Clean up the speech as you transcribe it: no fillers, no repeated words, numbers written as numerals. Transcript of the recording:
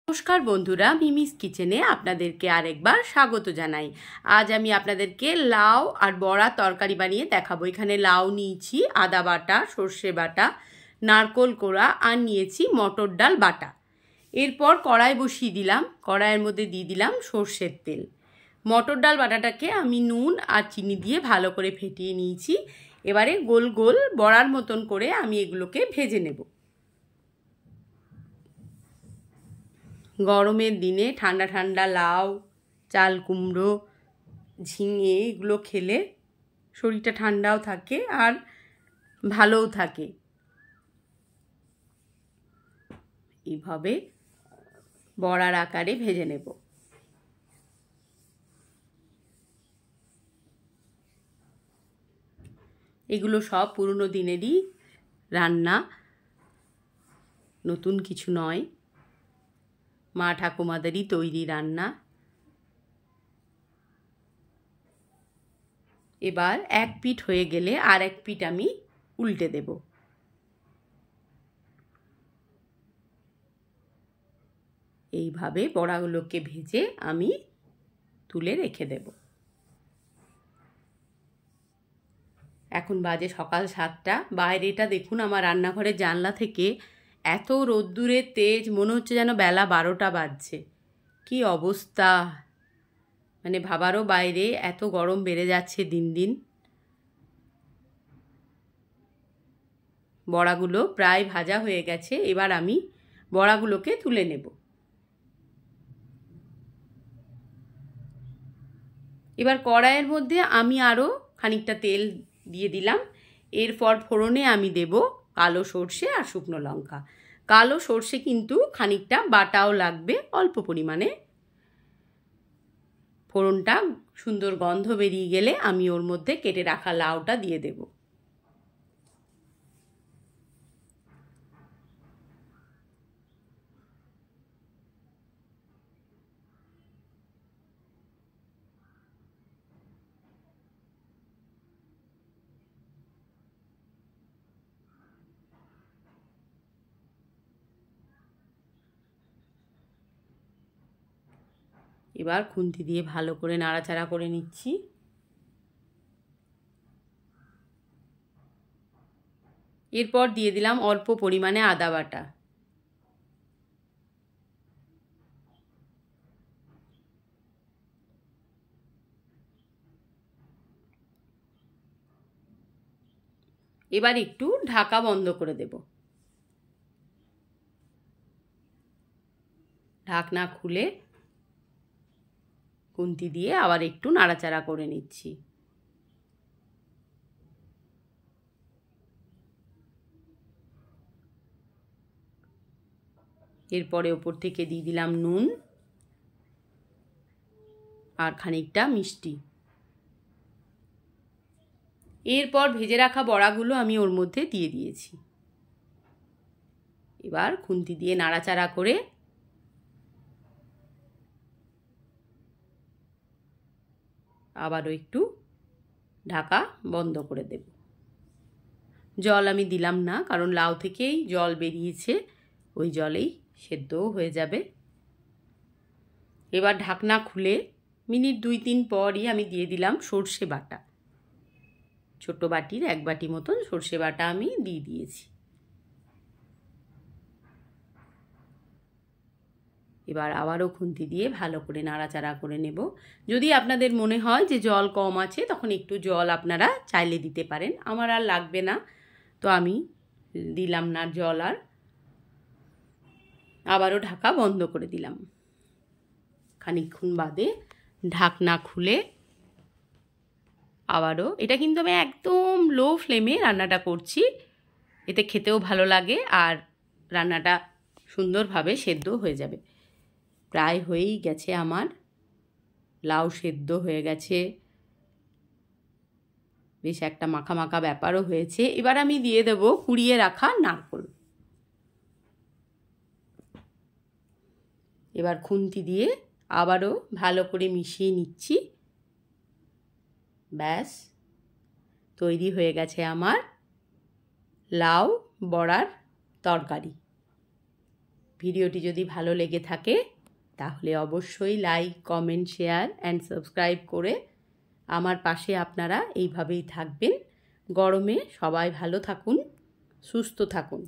নমস্কার বন্ধুরা, মিমিস কিচেনে আপনাদেরকে আরেকবার স্বাগত জানাই। আজ আমি আপনাদেরকে লাউ আর বড়া তরকারি বানিয়ে দেখাবো। এখানে লাউ নিয়েছি, আদা বাটা, সর্ষে বাটা, নারকোল কোড়া আর নিয়েছি মটর ডাল বাটা। এরপর কড়াই বসিয়ে দিলাম, কড়াইয়ের মধ্যে দিয়ে দিলাম সর্ষের তেল। মটর ডাল বাটাটাকে আমি নুন আর চিনি দিয়ে ভালো করে ফেটিয়ে নিয়েছি। এবারে গোল গোল বড়ার মতন করে আমি এগুলোকে ভেজে নেব। গরমের দিনে ঠান্ডা ঠান্ডা লাউ, চাল কুমড়ো, ঝিঙে এগুলো খেলে শরীরটা ঠান্ডাও থাকে আর ভালোও থাকে। এইভাবে বড়ার আকারে ভেজে নেব। এগুলো সব পুরনো দিনেরই রান্না, নতুন কিছু নয়, মা ঠাকুমাদেরই তৈরি রান্না। এবার এক পিঠ হয়ে গেলে আর এক পিঠ আমি উল্টে দেব। এইভাবে বড়াগুলোকে ভেজে আমি তুলে রেখে দেব। এখন বাজে সকাল 7টা। বাইরেটা দেখুন, আমার রান্নাঘরের জানলা থেকে এত রোদ্দুরের তেজ, মনে হচ্ছে যেন বেলা 12টা বাজছে। কি অবস্থা, মানে ভাবারও বাইরে, এত গরম বেড়ে যাচ্ছে দিন দিন। বড়াগুলো প্রায় ভাজা হয়ে গেছে। এবার আমি বড়াগুলোকে তুলে নেব। এবার কড়াইয়ের মধ্যে আমি আরও খানিকটা তেল দিয়ে দিলাম। এরপর ফোড়নে আমি দেব কালো সর্ষে আর শুকনো লঙ্কা। কালো সর্ষে কিন্তু খানিকটা বাটাও লাগবে, অল্প পরিমাণে। ফোড়নটা সুন্দর গন্ধ বেরিয়ে গেলে আমি ওর মধ্যে কেটে রাখা লাউটা দিয়ে দেব। এবার খুন্তি দিয়ে ভালো করে নাড়াচাড়া করে নিচ্ছি। এরপর দিয়ে দিলাম অল্প পরিমাণে আদা বাটা। এবার একটু ঢাকা বন্ধ করে দেব। ঢাকনা খুলে খুন্তি দিয়ে আবার একটু নাড়াচাড়া করে নিচ্ছি। এরপরে ওপর থেকে দিয়ে দিলাম নুন আর খানিকটা মিষ্টি। এরপর ভেজে রাখা বড়াগুলো আমি ওর মধ্যে দিয়ে দিয়েছি। এবার খুন্তি দিয়ে নাড়াচাড়া করে আবারও একটু ঢাকা বন্ধ করে দেব। জল আমি দিলাম না, কারণ লাউ থেকেই জল বেরিয়েছে, ওই জলেই সেদ্ধও হয়ে যাবে। এবার ঢাকনা খুলে মিনিট 2-3 পরই আমি দিয়ে দিলাম সর্ষে বাটা। ছোট বাটির 1 বাটি মতন সর্ষে বাটা আমি দিয়ে দিয়েছি। এবার আবারও খুন্তি দিয়ে ভালো করে নাড়াচাড়া করে নেব। যদি আপনাদের মনে হয় যে জল কম আছে, তখন একটু জল আপনারা চাইলে দিতে পারেন। আমার আর লাগবে না, তো আমি দিলাম না জল আর। আবারও ঢাকা বন্ধ করে দিলাম। খানিকক্ষণ বাদে ঢাকনা খুলে আবারও, এটা কিন্তু আমি একদম লো ফ্লেমে রান্নাটা করছি, এতে খেতেও ভালো লাগে আর রান্নাটা সুন্দরভাবে সেদ্ধ হয়ে যাবে। প্রায় হয়েই গেছে আমার, লাউ সেদ্ধ হয়ে গেছে, বেশ একটা মাখা মাখা ব্যাপারও হয়েছে। এবার আমি দিয়ে দেব কুড়িয়ে রাখা নারকোল। এবার খুন্তি দিয়ে আবারও ভালো করে মিশিয়ে নিচ্ছি। ব্যাস, তৈরি হয়ে গেছে আমার লাউ বড়ার তরকারি। ভিডিওটি যদি ভালো লেগে থাকে তাহলে অবশ্যই like, comment, share and subscribe করে আমার পাশে আপনারা এইভাবেই থাকবেন। গরমে সবাই ভালো থাকুন, সুস্থ থাকুন।